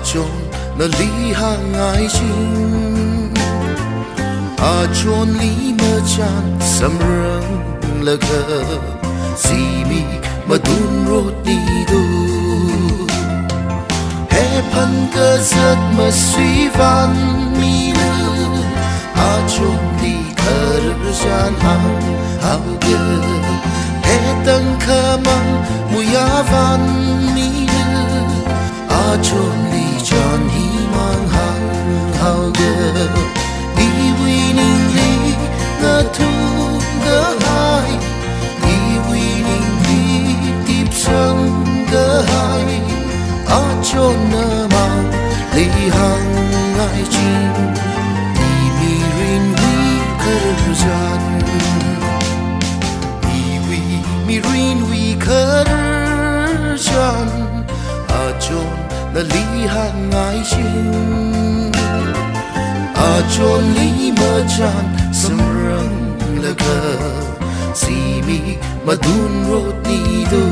chôn na li hang ai chim chôn li mơ chan sam rang la ga si mi ma dun rot đi do he pan cơ giấc mà suy van mi lư chôn đi khờ gian hang hao gơ he tăng khờ mang muya van mi lư chôn đi chan hi mang hang hao gơ đi winning li ngơ thu ngơ hai đi winning li tiếp sang ngơ hai chôn nơ mang li hang ai chim đi mi rin vi khờ gian đi vi mi rin vi khờ gian chôn na li hang ai chim chôn li mơ chan sam rang la ga si mi ma dun rot ni do